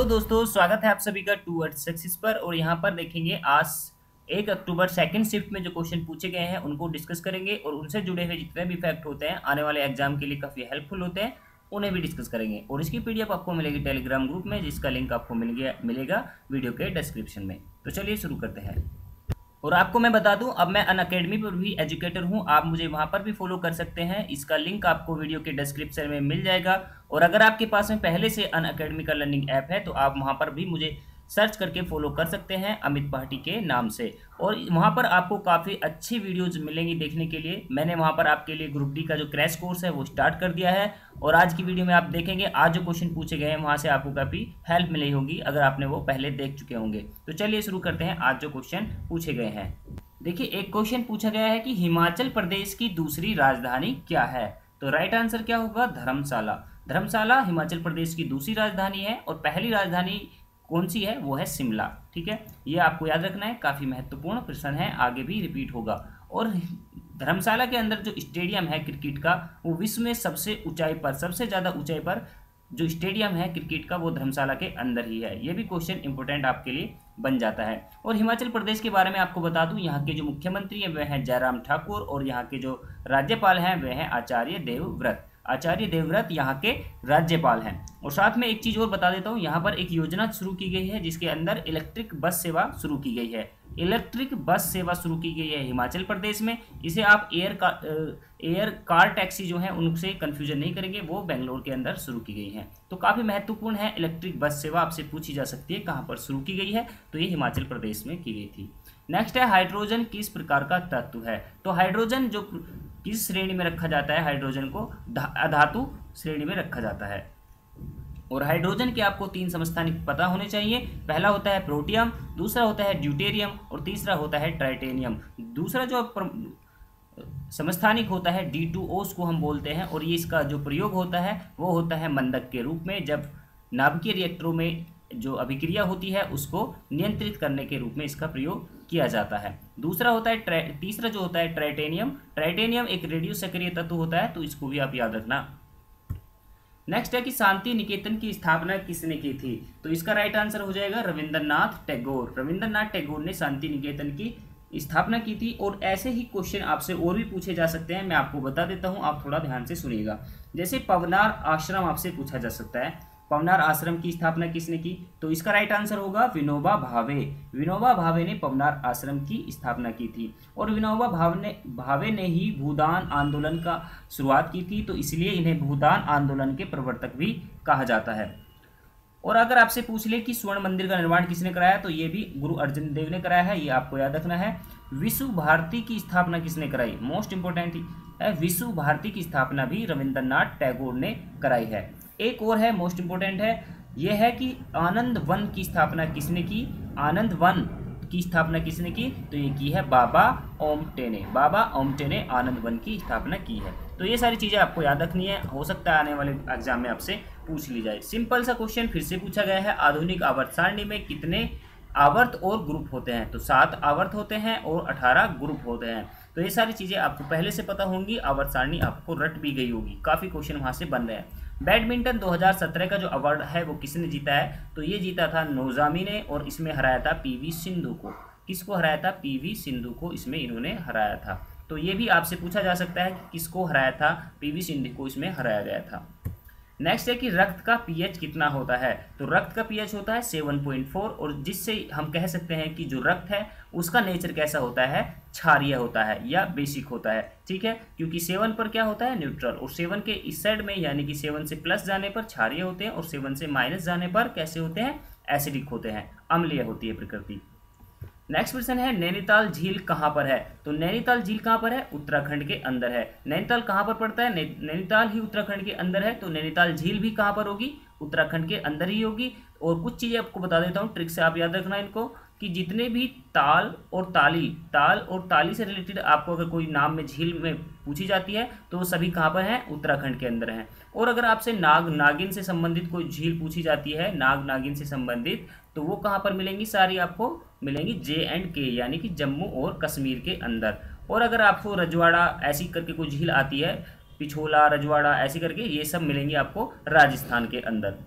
दोस्तों, स्वागत है आप सभी का टूवर्ड्स सक्सेस पर। और यहाँ पर देखेंगे आज 1 अक्टूबर सेकंड शिफ्ट में जो क्वेश्चन पूछे गए हैं उनको डिस्कस करेंगे और उनसे जुड़े हुए जितने भी फैक्ट होते हैं आने वाले एग्जाम के लिए काफ़ी हेल्पफुल होते हैं उन्हें भी डिस्कस करेंगे। और इसकी पीडीएफ आपको मिलेगी टेलीग्राम ग्रुप में, जिसका लिंक आपको मिलेगा वीडियो के डिस्क्रिप्शन में। तो चलिए शुरू करते हैं। और आपको मैं बता दूं, अब मैं अनअकैडमी पर भी एजुकेटर हूं, आप मुझे वहां पर भी फॉलो कर सकते हैं। इसका लिंक आपको वीडियो के डिस्क्रिप्शन में मिल जाएगा। और अगर आपके पास में पहले से अनअकैडमी का लर्निंग ऐप है तो आप वहां पर भी मुझे सर्च करके फॉलो कर सकते हैं अमित भाटी के नाम से। और वहां पर आपको काफ़ी अच्छी वीडियोज मिलेंगी देखने के लिए। मैंने वहां पर आपके लिए ग्रुप डी का जो क्रैश कोर्स है वो स्टार्ट कर दिया है। और आज की वीडियो में आप देखेंगे आज जो क्वेश्चन पूछे गए हैं वहां से आपको काफ़ी हेल्प मिली होगी अगर आपने वो पहले देख चुके होंगे। तो चलिए शुरू करते हैं आज जो क्वेश्चन पूछे गए हैं। देखिए, एक क्वेश्चन पूछा गया है कि हिमाचल प्रदेश की दूसरी राजधानी क्या है। तो राइट आंसर क्या होगा? धर्मशाला। धर्मशाला हिमाचल प्रदेश की दूसरी राजधानी है और पहली राजधानी कौन सी है? वो है शिमला। ठीक है, ये आपको याद रखना है, काफ़ी महत्वपूर्ण प्रश्न है, आगे भी रिपीट होगा। और धर्मशाला के अंदर जो स्टेडियम है क्रिकेट का वो विश्व में सबसे ऊंचाई पर, सबसे ज़्यादा ऊंचाई पर जो स्टेडियम है क्रिकेट का वो धर्मशाला के अंदर ही है। ये भी क्वेश्चन इंपॉर्टेंट आपके लिए बन जाता है। और हिमाचल प्रदेश के बारे में आपको बता दूं, यहाँ के जो मुख्यमंत्री हैं वह हैं जयराम ठाकुर और यहाँ के जो राज्यपाल हैं वह हैं आचार्य देवव्रत। आचार्य देवव्रत यहाँ के राज्यपाल हैं। और साथ में एक चीज़ और बता देता हूँ, यहाँ पर एक योजना शुरू की गई है जिसके अंदर इलेक्ट्रिक बस सेवा शुरू की गई है। इलेक्ट्रिक बस सेवा शुरू की गई है हिमाचल प्रदेश में। इसे आप एयर कार टैक्सी जो है उनसे कंफ्यूजन नहीं करेंगे, वो बेंगलोर के अंदर शुरू की गई है। तो काफ़ी महत्वपूर्ण है, इलेक्ट्रिक बस सेवा आपसे पूछी जा सकती है कहाँ पर शुरू की गई है, तो ये हिमाचल प्रदेश में की गई थी। नेक्स्ट है, हाइड्रोजन किस प्रकार का तत्व है। तो हाइड्रोजन जो किस श्रेणी में रखा जाता है? हाइड्रोजन को अधातु श्रेणी में रखा जाता है। और हाइड्रोजन के आपको 3 समस्थानिक पता होने चाहिए। पहला होता है प्रोटियम, दूसरा होता है ड्यूटेरियम और तीसरा होता है ट्राइटेनियम। दूसरा जो समस्थानिक होता है D2O को हम बोलते हैं, और ये इसका जो प्रयोग होता है वो होता है मंदक के रूप में, जब नाभिकीय रिएक्टरों में जो अभिक्रिया होती है उसको नियंत्रित करने के रूप में इसका प्रयोग किया जाता है। दूसरा होता है तीसरा जो होता है ट्राइटेनियम। ट्राइटेनियम एक रेडियो सक्रिय तत्व होता है, तो इसको भी आप याद रखना। नेक्स्ट है कि शांति निकेतन की स्थापना किसने की थी। तो इसका राइट आंसर हो जाएगा रविंद्रनाथ टैगोर। रविंद्रनाथ टैगोर ने शांति निकेतन की स्थापना की थी। और ऐसे ही क्वेश्चन आपसे और भी पूछे जा सकते हैं, मैं आपको बता देता हूं, आप थोड़ा ध्यान से सुनिएगा। जैसे पवनार आश्रम आपसे पूछा जा सकता है, पवनार आश्रम की स्थापना किसने की? तो इसका राइट आंसर होगा विनोबा भावे। विनोबा भावे ने पवनार आश्रम की स्थापना की थी। और विनोबा भावे ने ही भूदान आंदोलन का शुरुआत की थी, तो इसलिए इन्हें भूदान आंदोलन के प्रवर्तक भी कहा जाता है। और अगर आपसे पूछ ले कि स्वर्ण मंदिर का निर्माण किसने कराया, तो ये भी गुरु अर्जुन देव ने कराया है, ये आपको याद रखना है। विश्व भारती की स्थापना किसने कराई? मोस्ट इंपोर्टेंट है, विश्व भारती की स्थापना भी रविंद्रनाथ टैगोर ने कराई है। एक और है, मोस्ट इंपोर्टेंट है, यह है कि आनंद वन की स्थापना किसने की? आनंद वन की स्थापना किसने की? तो ये की है बाबा ओमटे ने। बाबा ओमटे ने आनंद वन की स्थापना की है। तो ये सारी चीज़ें आपको याद रखनी है, हो सकता है आने वाले एग्जाम में आपसे पूछ ली जाए। सिंपल सा क्वेश्चन फिर से पूछा गया है, आधुनिक आवर्त सारणी में कितने आवर्त और ग्रुप होते हैं? तो 7 आवर्त होते हैं और 18 ग्रुप होते हैं। तो ये सारी चीज़ें आपको पहले से पता होंगी, आवर्त सारणी आपको रट भी गई होगी, काफ़ी क्वेश्चन वहाँ से बन रहे हैं। बैडमिंटन 2017 का जो अवार्ड है वो किसने जीता है? तो ये जीता था नोज़ामी ने, और इसमें हराया था पीवी सिंधु को। किसको हराया था? पीवी सिंधु को इसमें इन्होंने हराया था। तो ये भी आपसे पूछा जा सकता है कि किसको हराया था? पीवी सिंधु को इसमें हराया गया था। नेक्स्ट है कि रक्त का पीएच कितना होता है। तो रक्त का पीएच होता है 7.4, और जिससे हम कह सकते हैं कि जो रक्त है उसका नेचर कैसा होता है? क्षारीय होता है या बेसिक होता है। ठीक है, क्योंकि 7 पर क्या होता है? न्यूट्रल, और 7 के इस साइड में यानी कि 7 से प्लस जाने पर क्षारीय होते हैं और 7 से माइनस जाने पर कैसे होते हैं? एसिडिक होते हैं, अम्लीय होती है प्रकृति। नेक्स्ट क्वेश्चन है, नैनीताल झील कहाँ पर है। तो नैनीताल झील कहाँ पर है? उत्तराखंड के अंदर है। नैनीताल कहाँ पर पड़ता है? नैनीताल ही उत्तराखंड के अंदर है, तो नैनीताल झील भी कहाँ पर होगी? उत्तराखंड के अंदर ही होगी। और कुछ चीज़ें आपको बता देता हूँ, ट्रिक से आप याद रखना इनको, कि जितने भी ताल और ताली से रिलेटेड आपको अगर कोई नाम में झील में पूछी जाती है तो वो सभी कहाँ पर हैं? उत्तराखंड के अंदर हैं। और अगर आपसे नागिन से संबंधित कोई झील पूछी जाती है, नागिन से संबंधित, तो वो कहाँ पर मिलेंगी? सारी आपको मिलेंगी J&K यानी कि जम्मू और कश्मीर के अंदर। और अगर आपको रजवाड़ा ऐसी करके कोई झील आती है, पिछोला, रजवाड़ा ऐसी करके, ये सब मिलेंगी आपको राजस्थान के अंदर।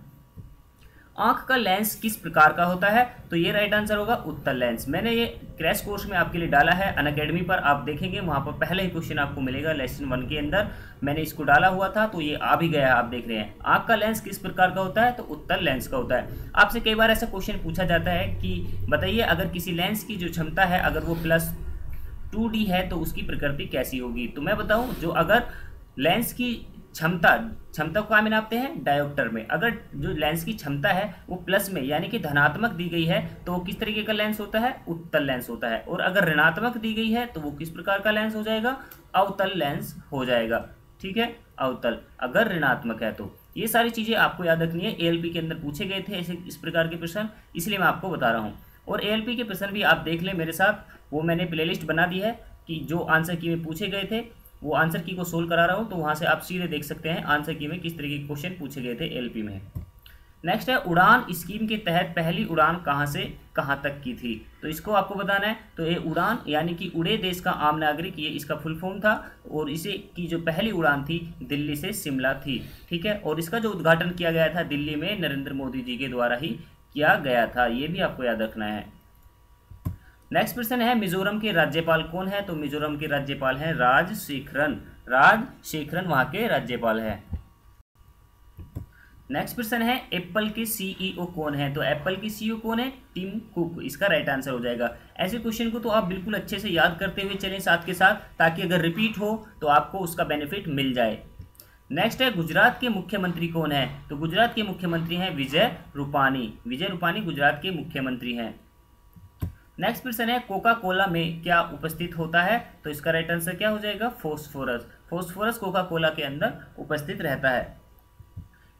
आंख का लेंस किस प्रकार का होता है? तो ये राइट आंसर होगा उत्तल लेंस। मैंने ये क्रैश कोर्स में आपके लिए डाला है अनअकैडमी पर, आप देखेंगे वहां पर पहले ही क्वेश्चन आपको मिलेगा लेसन 1 के अंदर, मैंने इसको डाला हुआ था तो ये आ भी गया है, आप देख रहे हैं। आंख का लेंस किस प्रकार का होता है? तो उत्तल लेंस का होता है। आपसे कई बार ऐसा क्वेश्चन पूछा जाता है कि बताइए अगर किसी लेंस की जो क्षमता है अगर वो +2D है तो उसकी प्रकृति कैसी होगी? तो मैं बताऊं, जो अगर लेंस की क्षमता को क्या में नापते हैं? डायोप्टर में। अगर जो लेंस की क्षमता है वो प्लस में यानी कि धनात्मक दी गई है तो वो किस तरीके का लेंस होता है? उत्तल लेंस होता है। और अगर ऋणात्मक दी गई है तो वो किस प्रकार का लेंस हो जाएगा? अवतल लेंस हो जाएगा। ठीक है, अवतल अगर ऋणात्मक है तो। ये सारी चीजें आपको याद रखनी है, ALP के अंदर पूछे गए थे ऐसे इस प्रकार के प्रश्न, इसलिए मैं आपको बता रहा हूँ। और ALP के प्रश्न भी आप देख लें मेरे साथ, वो मैंने प्लेलिस्ट बना दी है कि जो आंसर की में पूछे गए थे वो आंसर की को सोल्व करा रहा हूँ, तो वहाँ से आप सीधे देख सकते हैं आंसर की में किस तरीके के क्वेश्चन पूछे गए थे ALP में। नेक्स्ट है उड़ान स्कीम के तहत पहली उड़ान कहाँ से कहाँ तक की थी? तो इसको आपको बताना है। तो ये उड़ान यानी कि उड़े देश का आम नागरिक, ये इसका फुल फॉर्म था, और इसे की जो पहली उड़ान थी दिल्ली से शिमला थी। ठीक है, और इसका जो उद्घाटन किया गया था दिल्ली में नरेंद्र मोदी जी के द्वारा ही किया गया था, ये भी आपको याद रखना है। नेक्स्ट प्रश्न है मिजोरम के राज्यपाल कौन है? तो मिजोरम के राज्यपाल हैं राजशेखरन वहां के राज्यपाल है। नेक्स्ट प्रश्न है एप्पल के CEO कौन है? तो एप्पल की CEO कौन है? टिम कुक, इसका राइट आंसर हो जाएगा। ऐसे क्वेश्चन को तो आप बिल्कुल अच्छे से याद करते हुए चलें साथ के साथ, ताकि अगर रिपीट हो तो आपको उसका बेनिफिट मिल जाए। नेक्स्ट है गुजरात के मुख्यमंत्री कौन है? तो गुजरात के मुख्यमंत्री हैं विजय रूपानी गुजरात के मुख्यमंत्री हैं। नेक्स्ट प्रश्न है कोका कोला में क्या उपस्थित होता है? तो इसका राइट आंसर क्या हो जाएगा? फोस्फोरस कोका कोला के अंदर उपस्थित रहता है।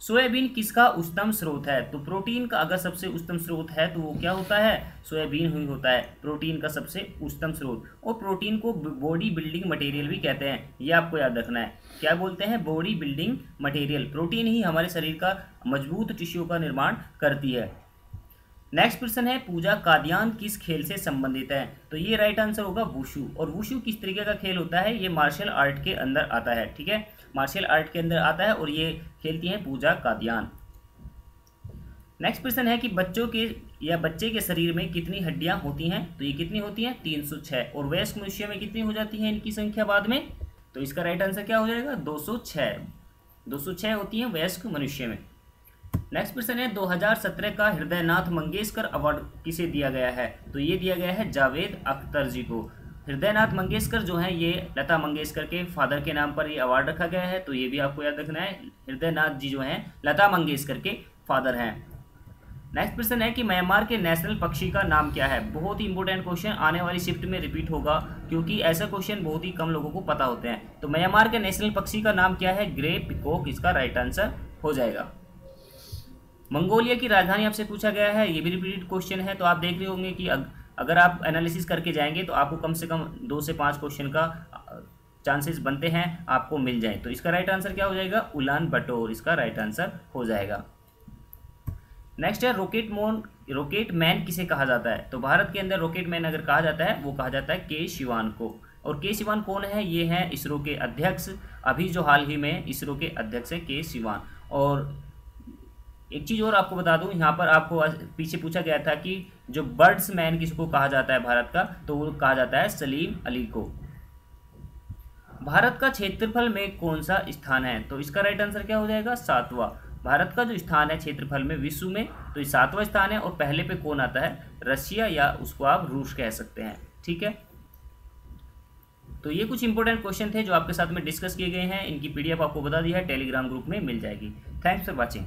सोयाबीन किसका उच्चतम स्रोत है? तो प्रोटीन का अगर सबसे उच्चतम स्रोत है तो वो क्या होता है? सोयाबीन ही होता है प्रोटीन का सबसे उच्चतम स्रोत। और प्रोटीन को बॉडी बिल्डिंग मटेरियल भी कहते हैं, ये आपको याद रखना है। क्या बोलते हैं? Body building material. प्रोटीन ही हमारे शरीर का मजबूत टिश्यू का निर्माण करती है। नेक्स्ट प्रश्न है पूजा कादियान किस खेल से संबंधित है? तो ये राइट आंसर होगा वुशु। और वुशु किस तरीके का खेल होता है? ये मार्शल आर्ट के अंदर आता है। ठीक है, मार्शल आर्ट के अंदर आता है और ये खेलती हैं पूजा कादियान। नेक्स्ट प्रश्न है कि बच्चे के शरीर में कितनी हड्डियां होती हैं? तो ये कितनी होती हैं? 306। और वयस्क मनुष्य में कितनी हो जाती है इनकी संख्या बाद में? तो इसका राइट आंसर क्या हो जाएगा? 206 होती हैं वयस्क मनुष्य में। नेक्स्ट प्रश्न है 2017 का हृदयनाथ मंगेशकर अवार्ड किसे दिया गया है? तो ये दिया गया है जावेद अख्तर जी को। हृदयनाथ मंगेशकर जो है ये लता मंगेशकर के फादर के नाम पर ये अवार्ड रखा गया है, तो ये भी आपको याद रखना है। हृदयनाथ जी जो हैं लता मंगेशकर के फादर हैं। नेक्स्ट प्रश्न है कि म्यांमार के नेशनल पक्षी का नाम क्या है? बहुत ही इंपॉर्टेंट क्वेश्चन, आने वाली शिफ्ट में रिपीट होगा क्योंकि ऐसा क्वेश्चन बहुत ही कम लोगों को पता होते हैं। तो म्यांमार के नेशनल पक्षी का नाम क्या है? ग्रे पीकॉक, इसका राइट आंसर हो जाएगा। मंगोलिया की राजधानी आपसे पूछा गया है, ये भी रिपीटेड क्वेश्चन है, तो आप देख रहे होंगे कि अगर आप एनालिसिस करके जाएंगे तो आपको कम से कम 2 से 5 क्वेश्चन का चांसेस बनते हैं आपको मिल जाए। तो इसका राइट आंसर क्या हो जाएगा? उलान बटोर, इसका राइट आंसर हो जाएगा। नेक्स्ट है रॉकेट मैन किसे कहा जाता है? तो भारत के अंदर रॉकेट मैन अगर कहा जाता है वो कहा जाता है के शिवान को। और के शिवान कौन है? ये हैं इसरो के अध्यक्ष, अभी जो हाल ही में इसरो के अध्यक्ष हैं के शिवान। और एक चीज़ और आपको बता दूं, यहाँ पर आपको पीछे पूछा गया था कि जो बर्ड्स मैन किसको कहा जाता है भारत का, तो वो कहा जाता है सलीम अली को। भारत का क्षेत्रफल में कौन सा स्थान है? तो इसका राइट आंसर क्या हो जाएगा? 7वां। भारत का जो स्थान है क्षेत्रफल में विश्व में, तो ये 7वां स्थान है। और पहले पे कौन आता है? रशिया, या उसको आप रूस कह सकते हैं। ठीक है, तो ये कुछ इंपॉर्टेंट क्वेश्चन थे जो आपके साथ में डिस्कस किए गए हैं। इनकी PDF आपको बता दी है, टेलीग्राम ग्रुप में मिल जाएगी। Thanks for watching.